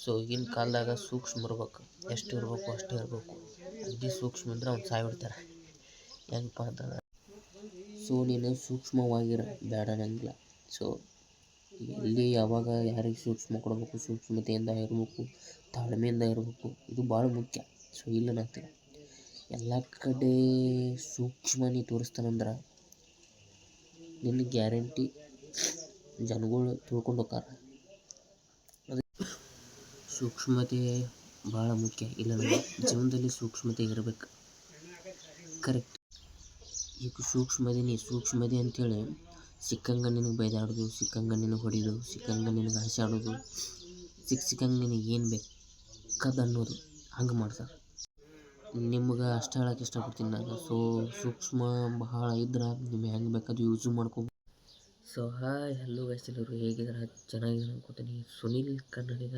So ಈಗಿನ ಕಾಲದಾಗ ಸೂಕ್ಷ್ಮ ಇರ್ಬೇಕು, ಎಷ್ಟು ಇರಬೇಕು ಅಷ್ಟೇ ಇರಬೇಕು. ಅತಿ ಸೂಕ್ಷ್ಮ ಇದ್ರೆ ಅವ್ನು ಸಾಯ್ಬಿಡ್ತಾರೆ. ಹೆಂಗಪ್ಪ ಅಂತಂದ್ರೆ ಸೊ ನೀನು ಸೂಕ್ಷ್ಮವಾಗಿರ ಬೇಡ ಅನ್ನಂಗಿಲ್ಲ. ಸೊ ಎಲ್ಲಿ ಯಾವಾಗ ಯಾರಿಗೆ ಸೂಕ್ಷ್ಮ ಕೊಡಬೇಕು, ಸೂಕ್ಷ್ಮತೆಯಿಂದ ಇರಬೇಕು, ತಾಳ್ಮೆಯಿಂದ ಇರಬೇಕು, ಇದು ಭಾಳ ಮುಖ್ಯ. ಸೊ ಇಲ್ಲ ಅನ್ನಂಗಿಲ್ಲ, ಎಲ್ಲ ಕಡೆ ಸೂಕ್ಷ್ಮ ನೀ ತೋರಿಸ್ತಾನಂದ್ರೆ ನಿನ್ನ ಗ್ಯಾರಂಟಿ ಜನಗಳು ತಿಳ್ಕೊಂಡು ಹೋಗ್ತಾರ. ಅದಕ್ಕೆ ಸೂಕ್ಷ್ಮತೆ ಭಾಳ ಮುಖ್ಯ. ಇಲ್ಲ ಜೀವನದಲ್ಲಿ ಸೂಕ್ಷ್ಮತೆ ಇರಬೇಕು. ಕರೆಕ್ಟ್. ಈಗ ಸೂಕ್ಷ್ಮತೆ ಅಂತೇಳಿ ಸಿಕ್ಕಂಗೆ ನಿನಗೆ ಬೈದಾಡೋದು, ಸಿಕ್ಕಂಗೆ ನಿನಗೆ ಹೊಡಿಯೋದು, ಸಿಕ್ಕಂಗೆ ನಿನಗೆ ಹಸಾಡೋದು, ಸಿಕ್ಕಂಗೆ ನಿನಗೆ ಏನು ಬೇಕದು ಅನ್ನೋದು ಹಂಗೆ ಮಾಡ್ತಾರೆ. ನಿಮ್ಗೆ ಅಷ್ಟು ಹೇಳೋಕೆ ಇಷ್ಟಪಡ್ತೀನಿ ನಾನು. ಸೊ ಸೂಕ್ಷ್ಮ ಭಾಳ ಇದ್ರೆ ನಿಮ್ಗೆ ಹೆಂಗೆ ಬೇಕಾದ್ರು ಯೂಸ್ ಮಾಡ್ಕೋಬೋದು. ಸೊ ಹಾಯ್ ಹಲೋ ಗೈಸ್, ಎಲ್ಲರೂ ಹೇಗಿದ್ದಾರೆ? ಚೆನ್ನಾಗಿದ್ದಾರೆ ಅನ್ಕೋತೀನಿ. ಸುನಿಲ್ ಕನ್ನಡಿಗ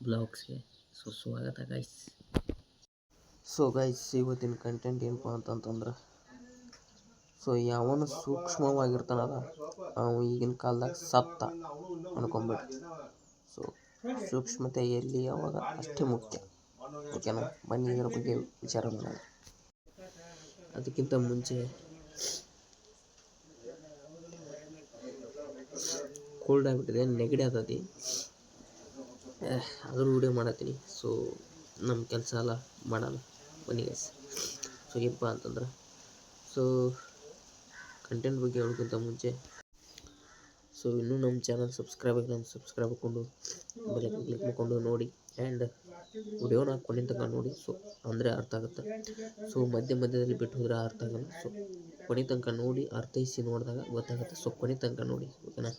ಬ್ಲಾಗ್ಸ್ಗೆ ಸೊ ಸ್ವಾಗತ ಗೈಸ್. ಸೊ ಗೈಸ್, ಇವತ್ತಿನ ಕಂಟೆಂಟ್ ಏನಪ್ಪ ಅಂತಂತಂದ್ರೆ, ಸೊ ಯಾವನು ಸೂಕ್ಷ್ಮವಾಗಿರ್ತಾನಲ್ಲ ಅವ ಈಗಿನ ಕಾಲದಾಗ ಸತ್ತ ಅನ್ಕೊಂಬಿಡ್ರಿ. ಸೊ ಸೂಕ್ಷ್ಮತೆ ಎಲ್ಲಿ ಯಾವಾಗ ಅಷ್ಟೇ ಮುಖ್ಯ. ಓಕೆನಾ? ಬನ್ನಿ ಇದರ ಬಗ್ಗೆ ವಿಚಾರ ಮಾಡೋಣ. ಅದಕ್ಕಿಂತ ಮುಂಚೆ ಕೋಲ್ಡ್ ಆಗಿಬಿಟ್ಟಿದೆ, ನೆಗಡಿ ಆಗ್ತೈತಿ, ಆದರೂ ವಿಡಿಯೋ ಮಾಡತ್ತೀನಿ. ಸೊ ನಮ್ಮ ಕೆಲಸ ಎಲ್ಲ ಮಾಡಲ್ಲ, ಬನ್ನಿ ಗೈಸ್. ಸೊ ಏನಪ್ಪ ಅಂತಂದ್ರೆ, ಸೊ ಕಂಟೆಂಟ್ ಬಗ್ಗೆ ಹೇಳೋಕ್ಕಿಂತ ಮುಂಚೆ, ಸೊ ಇನ್ನೂ ನಮ್ಮ ಚಾನಲ್ ಸಬ್ಸ್ಕ್ರೈಬ್ ಹಾಕ್ಕೊಂಡು ಬೆಲ್ ಕ್ಲಿಕ್ ಮಾಡ್ಕೊಂಡು ನೋಡಿ, ಆ್ಯಂಡ್ ವಿಡಿಯೋನ ಕೊನೆಯ ತನಕ ನೋಡಿ. ಸೊ ಅಂದರೆ ಅರ್ಥ ಆಗುತ್ತೆ. ಸೊ ಮಧ್ಯದಲ್ಲಿ ಬಿಟ್ಟು ಹೋದ್ರೆ ಅರ್ಥ ಆಗಲ್ಲ. ಸೊ ಕೊನೆ ತನಕ ನೋಡಿ, ಅರ್ಥೈಸಿ ನೋಡಿದಾಗ ಗೊತ್ತಾಗುತ್ತೆ. ಸೊ ಕೊನೆ ತನಕ ನೋಡಿ, ಓಕೆನಾ?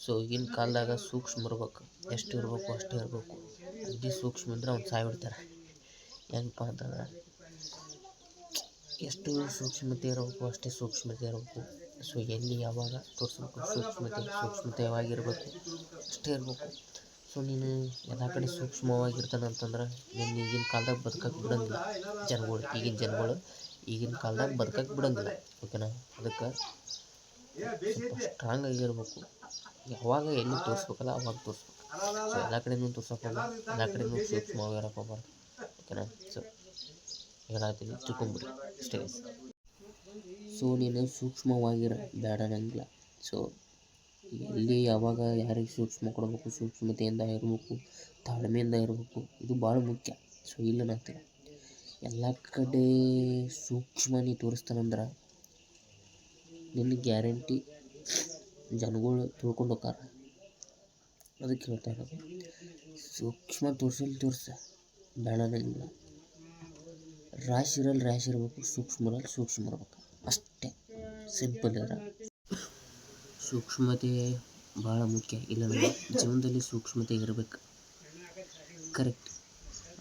ಸೊ ಈಗಿನ ಕಾಲದಾಗ ಸೂಕ್ಷ್ಮ ಇರ್ಬೇಕು, ಎಷ್ಟು ಇರಬೇಕು ಅಷ್ಟೇ ಇರಬೇಕು. ಅತಿ ಸೂಕ್ಷ್ಮ ಇದ್ರೆ ಅವ್ನು ಸಾಯ್ಬಿಡ್ತಾರೆ. ಹೆಂಗಪ್ಪ ಅಂತಂದ್ರೆ ಎಷ್ಟು ಸೂಕ್ಷ್ಮತೆ ಇರಬೇಕು ಅಷ್ಟೇ ಸೂಕ್ಷ್ಮತೆ ಇರಬೇಕು. ಸೊ ಎಲ್ಲಿ ಯಾವಾಗ ತೋರಿಸ್ಬೇಕು, ಸೂಕ್ಷ್ಮತೆಯಾಗಿರಬೇಕು, ಅಷ್ಟೇ ಇರಬೇಕು. ಸೊ ನೀನು ಎಲ್ಲ ಕಡೆ ಸೂಕ್ಷ್ಮವಾಗಿರ್ತಾನಂತಂದ್ರೆ ನೀನು ಈಗಿನ ಕಾಲದಾಗ ಬದುಕಕ್ಕೆ ಬಿಡೋಂಗಿಲ್ಲ. ಈಗಿನ ಕಾಲದಾಗ ಬದುಕಕ್ಕೆ ಬಿಡೋಂಗಿಲ್ಲ, ಓಕೆನಾ? ಅದಕ್ಕೆ ಸ್ವಲ್ಪ ಸ್ಟ್ರಾಂಗ್ ಆಗಿರ್ಬೇಕು. ಯಾವಾಗ ಎಲ್ಲಿ ತೋರಿಸ್ಬೇಕಲ್ಲ ಅವಾಗ ತೋರಿಸ್ಬೇಕು. ಸೊ ಎಲ್ಲ ಕಡೆನೂ ತೋರ್ಸೋಕೆ ಹೋಗ್ಬಾರ್ದು, ಎಲ್ಲ ಕಡೆನೂ ಸೂಕ್ಷ್ಮವಾಗಿರೋಕೆ ಹೋಗ್ಬಾರ್ದು, ಓಕೆನಾ? ಸೊ ಹೇಳತ್ತೀನಿ, ತಿಳ್ಕೊಂಬಿಡಿ ಅಷ್ಟೇ. ಸೊ ನೀನು ಸೂಕ್ಷ್ಮವಾಗಿರ ಬೇಡ ಅನ್ನಂಗಿಲ್ಲ. ಸೊ ಎಲ್ಲಿ ಯಾವಾಗ ಯಾರಿಗೆ ಸೂಕ್ಷ್ಮ ಕೊಡಬೇಕು, ಸೂಕ್ಷ್ಮತೆಯಿಂದ ಇರಬೇಕು, ತಾಳ್ಮೆಯಿಂದ ಇರಬೇಕು, ಇದು ಭಾಳ ಮುಖ್ಯ. ಸೊ ಇಲ್ಲ ಅನ್ನಂಗಿಲ್ಲ, ಎಲ್ಲ ಕಡೆ ಸೂಕ್ಷ್ಮ ನೀ ತೋರಿಸ್ತಾನಂದ್ರೆ ನಿನ್ನ ಗ್ಯಾರಂಟಿ ಜನಗಳು ತಿಳ್ಕೊಂಡು ಹೋಗ್ತಾರ. ಅದಕ್ಕೆ ಹೇಳ್ತಾ ಇರೋದು, ಸೂಕ್ಷ್ಮ ತೋರಿಸ ಬೇಡ ಅನ್ನಂಗಿಲ್ಲ. ರಾಶಿ ಇರಬೇಕು, ಸೂಕ್ಷ್ಮ ಇರಬೇಕು, ಅಷ್ಟೇ ಸಿಂಪಲ್ ಇದ್ರೆ. ಸೂಕ್ಷ್ಮತೆ ಭಾಳ ಮುಖ್ಯ. ಇಲ್ಲ ಜೀವನದಲ್ಲಿ ಸೂಕ್ಷ್ಮತೆ ಇರಬೇಕು. ಕರೆಕ್ಟ್.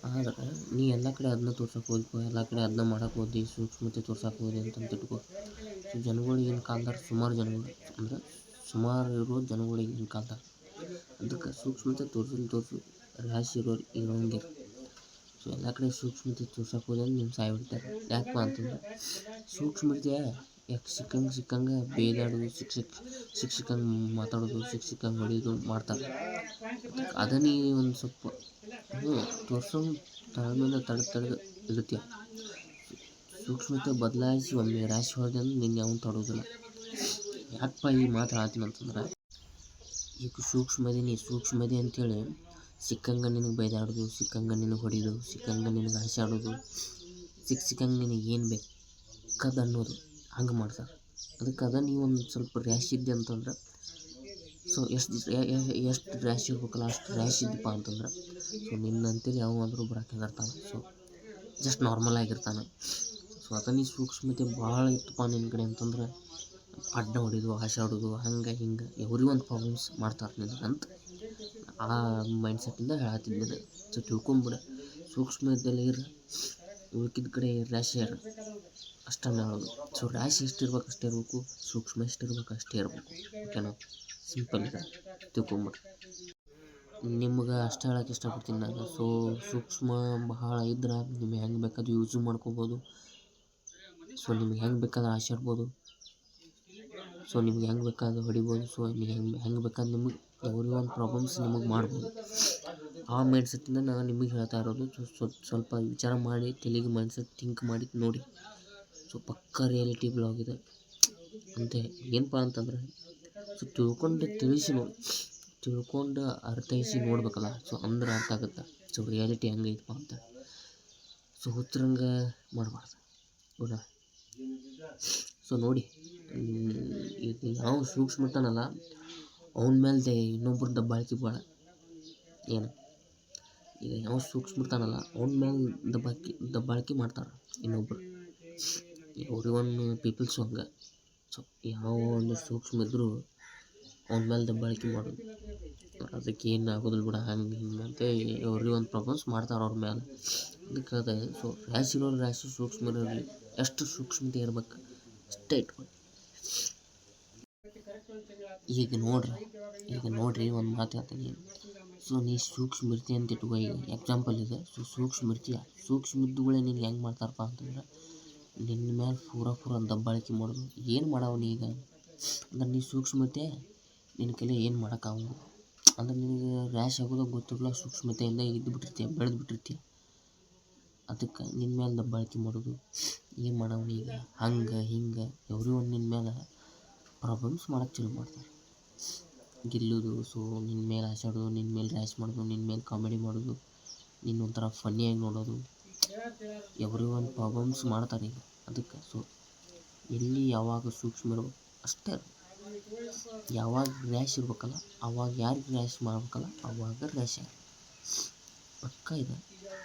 ಆದ್ರೆ ನೀ ಎಲ್ಲ ಕಡೆ ಅದನ್ನ ತೋರ್ಸಕ್ಕೆ ಹೋಗ್ಕೊ, ಎಲ್ಲ ಕಡೆ ಅದನ್ನ ಮಾಡೋಕೆ ಹೋದಿ, ಸೂಕ್ಷ್ಮತೆ ತೋರ್ಸಕ್ಕೆ ಹೋದಿ ಅಂತ ಇಟ್ಕೋ. ಸೊ ಜನಗಳಿಗಿನ ಕಾಲದಾಗ ಸುಮಾರು ಇರೋ ಜನಗಳಿಗಿನ ಕಾಲದಾಗ ಅದಕ್ಕೆ ಸೂಕ್ಷ್ಮತೆ ತೋರಿಸು. ರಾಶಿ ಇರೋಂಗೆ. ಸೊ ಎಲ್ಲ ಕಡೆ ಸೂಕ್ಷ್ಮತೆ ತೋರ್ಸಕ್ಕೆ ಹೋದ್ರೆ ನಿಮ್ಮ ಸಾಯ್ಬಿಡ್ತಾರೆ. ಯಾಕಪ್ಪ ಅಂತಂದ್ರೆ ಸೂಕ್ಷ್ಮತೆ ಯಾಕೆ ಸಿಕ್ಕಂಗೆ ಬೇದಾಡೋದು, ಸಿಕ್ಕಂಗೆ ಮಾತಾಡೋದು, ಸಿಕ್ಕಂಗೆ ಹೊಡಿಯೋದು ಮಾಡ್ತಾರೆ. ಅದನ್ನೇ ಒಂದು ಸ್ವಲ್ಪ ತೋರಿಸೋ ತಾಳ್ಮೆಯಿಂದ ತಡೆದು ಇರುತ್ತೆ. ಸೂಕ್ಷ್ಮತೆ ಬದಲಾಯಿಸಿ ಒಮ್ಮೆ ರಾಶಿ ಹೊಡೆದ ನಿನ್ನ ಯಾವನು ತಡೋದಿಲ್ಲ. ಯಾಕಪ್ಪ ಈ ಮಾತು ಹೇಳ್ತೀನಿ ಅಂತಂದ್ರೆ, ಈಗ ಸೂಕ್ಷ್ಮತೆ ಅಂತೇಳಿ ಸಿಕ್ಕಂಗೆ ನಿನಗೆ ಬೈದಾಡೋದು, ಸಿಕ್ಕಂಗೆ ನಿನಗೆ ಹೊಡಿಯೋದು, ಸಿಕ್ಕಂಗೆ ನಿನಗೆ ಹಸಾಡೋದು, ಸಿಕ್ಕಂಗೆ ನಿನಗೆ ಏನು ಬೇಕದು ಅನ್ನೋದು ಹಂಗೆ ಮಾಡ್ತಾರೆ. ಅದಕ್ಕೆ ನೀವು ಒಂದು ಸ್ವಲ್ಪ ರ್ಯಾಶ್ ಇದ್ದೆ ಅಂತಂದ್ರೆ, ಸೊ ಎಷ್ಟು ರ್ಯಾಶ್ ಇರ್ಬೇಕಲ್ಲ ಅಷ್ಟು ರ್ಯಾಶ್ ಇದ್ದಪ್ಪ ಅಂತಂದ್ರೆ, ಸೊ ನಿನ್ನಂತೇಳಿ ಯಾವಾದರೂ ಬರೋಕೆ ಹೆದರ್ತಾನೆ. ಸೊ ಜಸ್ಟ್ ನಾರ್ಮಲ್ ಆಗಿರ್ತಾನೆ. ಸೊ ಅದನ್ನ ಸೂಕ್ಷ್ಮತೆ ಭಾಳ ಇತ್ತಪ್ಪ ನಿನ್ನ ಕಡೆ ಅಂತಂದ್ರೆ ಅಡ್ಡ ಹೊಡಿಯೋದು, ಹಸಾಡೋದು, ಹಂಗೆ ಹಿಂಗೆ ಒಂದು ಪ್ರಾಬ್ಲಮ್ಸ್ ಮಾಡ್ತಾರೆ ನಿನಗಂತ ಆ ಮೈಂಡ್ಸೆಟ್ಟಿಂದ ಹೇಳತ್ತಿದ್ದೇನೆ. ಸೊ ತಿಳ್ಕೊಂಬಿಡ, ಸೂಕ್ಷ್ಮದಲ್ಲಿ ಉಳ್ಕಿದ ಕಡೆ ರ್ಯಾಶ್ ಅಷ್ಟೇ ಹೇಳೋದು. ಸೊ ರ್ಯಾಶ್ ಎಷ್ಟಿರ್ಬೇಕು ಅಷ್ಟೇ ಇರಬೇಕು, ಸೂಕ್ಷ್ಮ ಎಷ್ಟಿರ್ಬೇಕು ಅಷ್ಟೇ ಇರಬೇಕು, ಓಕೆನಾ? ಸಿಂಪಲ್ ಇದೆ, ತಿಳ್ಕೊಂಬಿಡ್ರಿ. ನಿಮ್ಗೆ ಅಷ್ಟು ಹೇಳೋಕೆ ಇಷ್ಟಪಡ್ತೀನಿ ನಾನು. ಸೊ ಸೂಕ್ಷ್ಮ ಭಾಳ ಇದ್ರೆ ನಿಮ್ಗೆ ಹೆಂಗೆ ಬೇಕಾದ್ರೂ ಯೂಸ್ ಮಾಡ್ಕೋಬೋದು. ಸೊ ನಿಮ್ಗೆ ಹೆಂಗೆ ಬೇಕಾದ್ರೆ ಆಶಾಡ್ಬೋದು, ಸೊ ನಿಮ್ಗೆ ಹೆಂಗೆ ಬೇಕಾದ್ರೆ ಹೊಡಿಬೋದು, ಸೊ ನಿಮ್ಗೆ ಹೆಂಗೆ ಬೇಕಾದ್ರೆ ನಿಮ್ಗೆ ಎವ್ರಿ ಒನ್ ಪ್ರಾಬ್ಲಮ್ಸ್ ನಿಮಗೆ ಮಾಡ್ಬೋದು. ಆ ಮೈಂಡ್ಸೆಟ್ಟಿಂದ ನಾನು ನಿಮಗೆ ಹೇಳ್ತಾ ಇರೋದು. ಸ್ವಲ್ಪ ವಿಚಾರ ಮಾಡಿ ತೆಲಿಗೆ ಮೈಂಡ್ಸೆಟ್ ಥಿಂಕ್ ಮಾಡಿ ನೋಡಿ. ಸೊ ಪಕ್ಕ ರಿಯಾಲಿಟಿ ಬ್ಲಾಗ್ ಇದೆ ಅಂತೆ. ಏನಪ್ಪ ಅಂತಂದರೆ ಸೊ ತಿಳ್ಕೊಂಡು ಅರ್ಥೈಸಿ ನೋಡ್ಬೇಕಲ್ಲ. ಸೊ ಅಂದ್ರೆ ಅರ್ಥ ಆಗುತ್ತೆ ಸೊ ರಿಯಾಲಿಟಿ ಹೆಂಗೈತಪ್ಪ ಅಂತ. ಸೊ ಹುಚ್ಚರಂಗೆ ಮಾಡಬಾರ್ದು ಹೌದಾ. ಸೊ ನೋಡಿ, ಈಗ ಯಾವ ಸೂಕ್ಷ್ಮ ಇರ್ತಾನಲ್ಲ ಅವನ ಮೇಲೆ ಇನ್ನೊಬ್ಬರು ದಬ್ಬಾಳಿಕೆ ಭಾಳ. ಏನು ಈಗ ಯಾವ ಸೂಕ್ಷ್ಮ ಇರ್ತಾನಲ್ಲ ಅವನ ಮೇಲೆ ದಬ್ಬಾಳಿಕೆ ಮಾಡ್ತಾರೆ ಇನ್ನೊಬ್ಬರು. ಎವ್ರಿ ಒನ್ ಪೀಪಲ್ಸು ಹಂಗೆ. ಸೊ ಯಾವ ಒಂದು ಸೂಕ್ಷ್ಮ ಇದ್ದರೂ ಅವನ ಮೇಲೆ ದಬ್ಬಾಳಿಕೆ ಮಾಡೋದು, ಅದಕ್ಕೆ ಏನು ಆಗೋದಿಲ್ಲ ಬಿಡ ಹಂಗೆ ಹಿಂಗೆ ಅಂತ ಎವ್ರಿ ಒಂದು ಪ್ರಾಬ್ಲಮ್ಸ್ ಮಾಡ್ತಾರೆ ಅವ್ರ ಮೇಲೆ. ಅದಕ್ಕೆ ಅದೇ ಸೊ ರಾಶಿ ಸೂಕ್ಷ್ಮ ಇರಲಿ, ಎಷ್ಟು ಸೂಕ್ಷ್ಮತೆ ಇರ್ಬೇಕು ಅಷ್ಟೇ ಇಟ್ಕೊಳ್ಳಿ. ಈಗ ನೋಡ್ರಿ ಒಂದು ಮಾತು ಹೇಳ್ತೀನಿ. ಸೊ ನೀ ಸೂಕ್ಷ್ಮ ಇರ್ತೀಯ ಅಂತ ಇಟ್ಕೋ. ಈಗ ಎಕ್ಸಾಂಪಲ್ ಇದೆ. ಸೊ ಸೂಕ್ಷ್ಮ ಇರ್ತೀಯ, ಸೂಕ್ಷ್ಮ ಇದ್ದುಗಳೇ ನಿನ್ಗೆ ಹೆಂಗೆ ಮಾಡ್ತಾರಪ್ಪ ಅಂತಂದ್ರೆ ನಿನ್ನ ಮೇಲೆ ಪೂರ ದಬ್ಬಾಳಿಕೆ ಮಾಡೋದು. ಏನು ಮಾಡವ ನೀ ಈಗ ಅಂದ್ರೆ ನೀ ಸೂಕ್ಷ್ಮತೆ ನಿನ್ನ ಕೈಲಿ ಏನು ಮಾಡೋಕ್ಕಾಗಲ್ಲ. ಅಂದ್ರೆ ನಿನಗೆ ರ್ಯಾಶ್ ಆಗೋದು ಗೊತ್ತಿರಲ್ಲ, ಸೂಕ್ಷ್ಮತೆಯಿಂದ ಬೆಳೆದು ಬಿಟ್ಟಿರ್ತೀಯ. ಅದಕ್ಕೆ ನಿನ್ನ ಮೇಲೆ ದಬ್ಬಾಳಿಕೆ ಮಾಡೋದು. ಏನು ಮಾಡವ ಈಗ ಹಂಗೆ ಹಿಂಗೆ ಎವ್ರಿ ಒನ್ ನಿನ್ನ ಮೇಲೆ ಪ್ರಾಬ್ಲಮ್ಸ್ ಮಾಡೋಕ್ಕೆ ಚಲೋ ಮಾಡ್ತಾರೆ. ಗೆಲ್ಲೋದು, ಸೊ ನಿನ್ನ ಮೇಲೆ ಆಸಾಡೋದು, ನಿನ್ನ ಮೇಲೆ ರ್ಯಾಶ್ ಮಾಡೋದು, ನಿನ್ನ ಮೇಲೆ ಕಾಮಿಡಿ ಮಾಡೋದು, ನಿನ್ನ ಒಂಥರ ಫನ್ನಿಯಾಗಿ ನೋಡೋದು, ಎವ್ರಿ ಒನ್ ಪ್ರಾಬ್ಲಮ್ಸ್ ಮಾಡ್ತಾರೆ ಈಗ. ಅದಕ್ಕೆ ಸೊ ಎಲ್ಲಿ ಯಾವಾಗ ಸೂಕ್ಷ್ಮ ಇರ್ಬೇಕು ಅಷ್ಟೇ. ಯಾವಾಗ ರ್ಯಾಶ್ ಇರ್ಬೇಕಲ್ಲ ಅವಾಗ ಯಾರಿಗೆ ರ್ಯಾಶ್ ಮಾಡ್ಬೇಕಲ್ಲ ಅವಾಗ ರ್ಯಾಶ್ ಆಗಿ ಪಕ್ಕ ಇದೆ.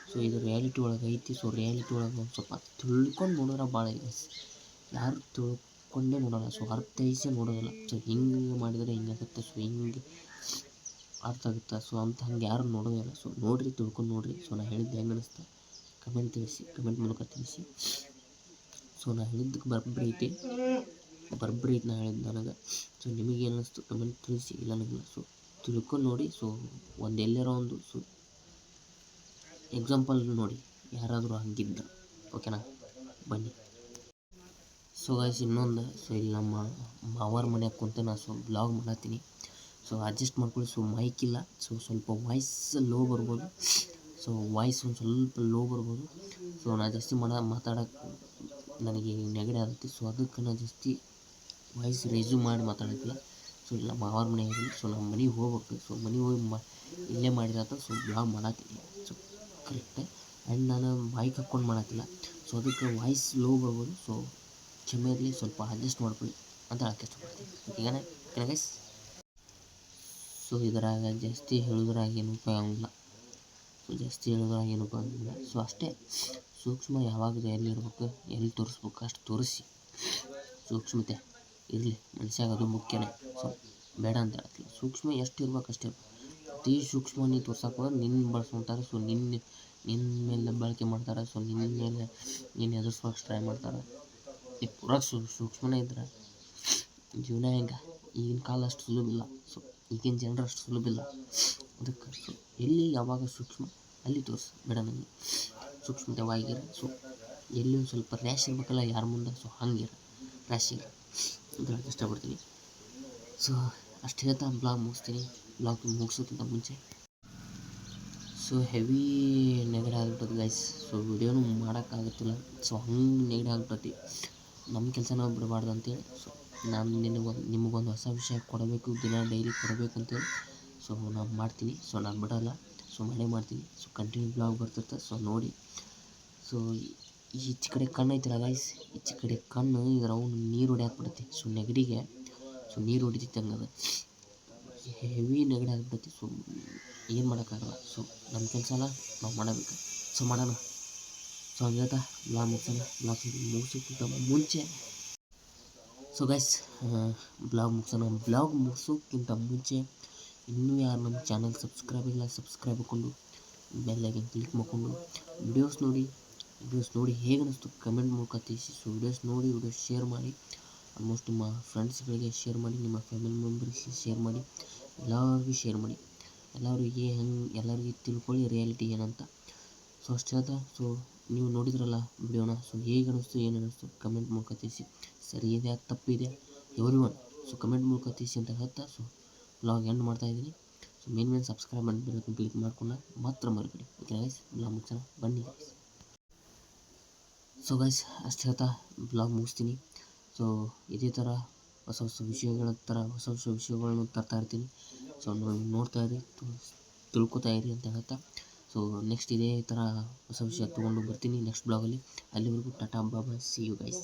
ಸೊ ಇದು ರಿಯಾಲಿಟಿ ಒಳಗೆ ಐತಿ. ಸೊ ರಿಯಾಲಿಟಿ ಒಳಗೆ ಒಂದು ಸ್ವಲ್ಪ ತಿಳ್ಕೊಂಡು ನೋಡಿದ್ರೆ ಭಾಳ ಇದೆ. ಯಾರು ತಿಳ್ಕೊಂಡೇ ನೋಡೋಲ್ಲ, ಸೊ ಅರ್ಥೈಸೇ ನೋಡೋದಿಲ್ಲ. ಸೊ ಹಿಂಗೆ ಮಾಡಿದರೆ ಹಿಂಗಾಗುತ್ತೆ, ಸೊ ಹಿಂಗೆ ಅರ್ಥ ಆಗುತ್ತೆ, ಸೊ ಅಂತ ಹಂಗೆ ಯಾರು ನೋಡೋದಿಲ್ಲ. ಸೊ ನೋಡಿರಿ, ತಿಳ್ಕೊಂಡು ನೋಡಿರಿ. ಸೊ ನಾನು ಹೇಳಿದ್ದು ಹೆಂಗೆ ಅನಿಸ್ತಾ ಕಮೆಂಟ್ ಮೂಲಕ ತಿಳಿಸಿ. ಸೊ ನಾನು ಹೇಳಿದ್ದಕ್ಕೆ ಬರಬ್ರಿ ಐತಿ ನಾ ಹೇಳಿದ್ದು ನನಗೆ. ಸೊ ನಿಮಗೇನು ಅನ್ನಿಸ್ತು ಕಮೆಂಟ್ ತಿಳಿಸಿ. ಇಲ್ಲ ನನಗೆ ಸೊ ತಿಳ್ಕೊಂಡು ನೋಡಿ. ಸೊ ಎಲ್ಲಾರ ಒಂದು ಸೊ ಎಕ್ಸಾಂಪಲ್ ನೋಡಿ ಯಾರಾದರೂ ಹಂಗಿದ್ದ ಓಕೆನಾ. ಬನ್ನಿ. ಸೊ ಗೈಸ್ ಇನ್ನೊಂದು, ಸೊ ಇಲ್ಲಿ ನಮ್ಮ ಮಾವಾರ ಮನೆಯಾಗ ಕುಂತೆ ನಾನು ಸೊ ಬ್ಲಾಗ್ ಮಾಡತ್ತೀನಿ. ಸೊ ಅಡ್ಜಸ್ಟ್ ಮಾಡ್ಕೊಳ್ಳಿ. ಸೊ ಮೈಕ್ ಇಲ್ಲ, ಸೊ ಸ್ವಲ್ಪ ವಾಯ್ಸ್ ಲೋ ಬರ್ಬೋದು. ಸೊ ವಾಯ್ಸ್ ಒಂದು ಸ್ವಲ್ಪ ಲೋ ಬರ್ಬೋದು. ಸೊ ನಾನು ಜಾಸ್ತಿ ಮಾತಾಡೋಕ್ಕೆ ನನಗೆ ನೆಗಡಿ ಆಗುತ್ತೆ. ಸೊ ಅದಕ್ಕೆ ನಾನು ಜಾಸ್ತಿ ವಾಯ್ಸ್ ರೇಸು ಮಾಡಿ ಮಾತಾಡೋಕ್ಕಿಲ್ಲ. ಸೊ ಇಲ್ಲ ಮಾವಾರ ಮನೆ ಇರಲಿ. ಸೊ ನಮ್ಮ ಮನೆಗೆ ಹೋಗ್ಬೇಕು. ಸೊ ಮನೆಗೆ ಹೋಗಿ ಇಲ್ಲೇ ಮಾಡಿರತ್ತ ಸೊ ಬ್ಲಾಗ್ ಮಾಡತ್ತೀನಿ. So correct. ಆ್ಯಂಡ್ ನಾನು ಮೈಕ್ ಹಾಕ್ಕೊಂಡು ಮಾಡತ್ತಿಲ್ಲ. ಸೊ ಅದಕ್ಕೆ ವಾಯ್ಸ್ ಲೋ ಬರ್ಬೋದು. ಸೊ ಕ್ಷಮೆ ಇರಲಿ, ಸ್ವಲ್ಪ ಅಡ್ಜಸ್ಟ್ ಮಾಡ್ಕೊಳ್ಳಿ ಅಂತ ಹೇಳಕ್ಕೆ ಇಷ್ಟಪಡ್ತೀನಿ. ಓಕೆನಾ ಗೈಸ್. ಸೊ ಇದರಾಗ ಜಾಸ್ತಿ ಹೇಳಿದ್ರಾಗ ಏನು ಉಪಯೋಗ ಆಗಿಲ್ಲ. ಸೊ ಅಷ್ಟೇ. ಸೂಕ್ಷ್ಮ ಯಾವಾಗ ಎಲ್ಲಿ ಇರ್ಬೇಕು, ಎಲ್ಲಿ ತೋರಿಸ್ಬೇಕು ಅಷ್ಟು ತೋರಿಸಿ. ಸೂಕ್ಷ್ಮತೆ ಇರಲಿ ಮನುಷ್ಯಾಗ, ಅದು ಮುಖ್ಯನೇ. ಸೊ ಬೇಡ ಅಂತ ಹೇಳ್ತಿಲ್ಲ. ಸೂಕ್ಷ್ಮ ಎಷ್ಟು ಇರ್ಬೇಕು ಅಷ್ಟೇ. ಅತಿ ಸೂಕ್ಷ್ಮ ನೀ ತೋರ್ಸಕ್ಕೆ ಹೋದ್ರೆ ನಿನ್ನ ಬಳಸ್ಕೊತಾರೆ. ಸೊ ನಿನ್ನ ಮೇಲೆ ಬಳಕೆ ಮಾಡ್ತಾರೆ. ಸೊ ನಿನ್ನ ಮೇಲೆ ನೀನು ಎದುರಿಸೋಕೆ ಟ್ರೈ ಮಾಡ್ತಾರೆ. ಈ ಪೂರ ಸೂಕ್ಷ್ಮನೇ ಇದ್ರೆ ಜೀವನ ಹೆಂಗೆ. ಈಗಿನ ಕಾಲ ಅಷ್ಟು ಸುಲಭ ಇಲ್ಲ. ಸೊ ಈಗಿನ ಜನರು ಅಷ್ಟು ಸುಲಭ ಇಲ್ಲ. ಅದಕ್ಕೆ ಸೊ ಎಲ್ಲಿ ಯಾವಾಗ ಸೂಕ್ಷ್ಮ ಅಲ್ಲಿ ತೋರಿಸಿ, ಬೇಡ ನನಗೆ ಸೂಕ್ಷ್ಮತೆವಾಗಿರ. ಸೊ ಎಲ್ಲಿ ಒಂದು ಸ್ವಲ್ಪ ರ್ಯಾಶ್ ಇರ್ಬೇಕಲ್ಲ ಯಾರ ಮುಂದೆ, ಸೊ ಹಂಗಿರ ರ್ಯಾಶ್ ಇರ ಅಂತ ಹೇಳಕ್ಕೆ ಇಷ್ಟಪಡ್ತೀನಿ. ಸೊ ಅಷ್ಟು ಹೇಳ್ತಾ ಬ್ಲಾಗ್ ಮುಗಿಸ್ತೀನಿ. ಬ್ಲಾಗ್ ಮುಗಿಸೋಕ್ಕಿಂತ ಮುಂಚೆ ಸೊ ಹೆವಿ ನೆಗಡಿ ಆಗ್ಬಿಟ್ಟದೆ ಗೈಸ್. ಸೊ ವಿಡಿಯೋನು ಮಾಡೋಕ್ಕಾಗುತ್ತಿಲ್ಲ. ಸೊ ಹಂಗೆ ನೆಗಡಿ ಆಗ್ಬಿಟ್ಟತಿ. ನಮ್ಮ ಕೆಲಸ ನಾವು ಬಿಡಬಾರ್ದು ಅಂತೇಳಿ ಸೊ ನಾನು ನಿಮಗೊಂದು ಹೊಸ ವಿಷಯ ಕೊಡಬೇಕು, ಡೈಲಿ ಕೊಡಬೇಕಂತೇಳಿ ಸೊ ನಾನು ಮಾಡ್ತೀನಿ. ಸೊ ನಾನು ಬಿಡೋಲ್ಲ. ಸೊ ಮಾಡ್ತೀನಿ. ಸೊ ಕಂಟಿನ್ಯೂ ಬ್ಲಾಗ್ ಬರ್ತಿರ್ತದೆ. ಸೊ ನೋಡಿ. ಸೊ ಈಚೆ ಕಡೆ ಕಣ್ಣು ಐತಿಲ್ಲ ಗೈಸ್, ಈಚೆ ಕಡೆ ಕಣ್ಣು ಇದ್ರ ಅವನು ನೀರು ಹೊಡ್ಯಾಕ್ಬಿಡುತ್ತೆ. ಸೊ ನೆಗಡಿಗೆ ಸೊ ನೀರು ಹೊಡಿತೈತೆ ಹಂಗದ ಹೆವಿ ನೆಗಡಿ ಆಗ್ಬಿಡುತ್ತೆ. ಸೊ ಏನು ಮಾಡೋಕ್ಕಾಗಲ್ಲ. ಸೊ ನಮ್ಮ ಕೆಲಸ ಅಲ್ಲ, ನಾವು ಮಾಡಬೇಕು. ಸೊ ಮಾಡೋಣ. ಸೊ ಹಂಗೆ ಹೇಳ್ತಾ ಬ್ಲಾಗ್ ಮುಗಿಸೋಕ್ಕಿಂತ ಮುಂಚೆ ಸೊ ಗೈಸ್ ಬ್ಲಾಗ್ ಮುಗಿಸೋಕ್ಕಿಂತ ಮುಂಚೆ ಇನ್ನೂ ಯಾರು ನಮ್ಮ ಚಾನಲ್ ಸಬ್ಸ್ಕ್ರೈಬ್ ಹಾಕ್ಕೊಂಡು ಬೆಲ್ಲೈಕನ್ ಕ್ಲಿಕ್ ಮಾಡಿಕೊಂಡು ವಿಡಿಯೋಸ್ ನೋಡಿ ಹೇಗೆ ಅನ್ನಿಸ್ತು ಕಮೆಂಟ್ ಮೂಲಕ ತಿಳಿಸಿ. ಸೊ ವಿಡಿಯೋಸ್ ಶೇರ್ ಮಾಡಿ. ಆಲ್ಮೋಸ್ಟ್ ನಿಮ್ಮ ಫ್ರೆಂಡ್ಸ್ಗಳಿಗೆ ಶೇರ್ ಮಾಡಿ, ನಿಮ್ಮ ಫ್ಯಾಮಿಲಿ ಮೆಂಬರ್ಸ್ಗೆ ಶೇರ್ ಮಾಡಿ, ಎಲ್ಲರಿಗೂ ಶೇರ್ ಮಾಡಿ. ಎಲ್ಲರಿಗೆ ತಿಳ್ಕೊಳ್ಳಿ ರಿಯಾಲಿಟಿ ಏನಂತ. ಸೊ ಅಷ್ಟು ಹೇಳ್ತಾ ಸೊ ನೀವು ನೋಡಿದ್ರಲ್ಲ ವಿಡಿಯೋನ. ಸೊ ಹೇಗೆ ಅನ್ನಿಸ್ತು, ಏನು ಅನ್ನಿಸ್ತು ಕಮೆಂಟ್ ಮೂಲಕ ತಿಳಿಸಿ. ಸರಿ ಇದೆ, ತಪ್ಪಿದೆ, ಎವ್ರಿ ಒನ್ ಸೊ ಕಮೆಂಟ್ ಮೂಲಕ ತಿಳಿಸಿ ಅಂತ ಹೇಳ್ತಾ ಸೊ ಬ್ಲಾಗ್ ಎಂಡ್ ಮಾಡ್ತಾ ಇದ್ದೀನಿ. ಸೊ ಮೇನ್ ಸಬ್ಸ್ಕ್ರೈಬ್ ಮಾಡಿಬಿಟ್ಟು ಕ್ಲಿಕ್ ಮಾಡ್ಕೊಂಡು ಮಾತ್ರ ಮರಿಬೇಡಿ. ಓಕೆ ಗೈಸ್, ಬ್ಲಾಗ್ ಮುಗಿಸೋಣ ಬನ್ನಿ ಗೈಸ್. ಸೊ ಗೈಸ್ ಅಷ್ಟು ಹೇಳ್ತಾ ಬ್ಲಾಗ್ ಮುಗಿಸ್ತೀನಿ. ಸೊ ಇದೇ ಥರ ಹೊಸ ಹೊಸ ವಿಷಯಗಳನ್ನು ತರ್ತಾ ಇರ್ತೀನಿ. ಸೊ ನೋಡ್ತಾ ಇರಿ, ತಿಳ್ಕೊತಾ ಇರಿ ಅಂತ ಹೇಳ್ತಾ, ಸೊ ನೆಕ್ಸ್ಟ್ ಇದೇ ಥರ ಹೊಸ ವಿಷಯ ತೊಗೊಂಡು ಬರ್ತೀನಿ ನೆಕ್ಸ್ಟ್ ಬ್ಲಾಗಲ್ಲಿ. ಅಲ್ಲಿವರೆಗೂ ಟಾಟಾ ಬಾಯ್, ಸಿ ಯು ಗೈಸ್.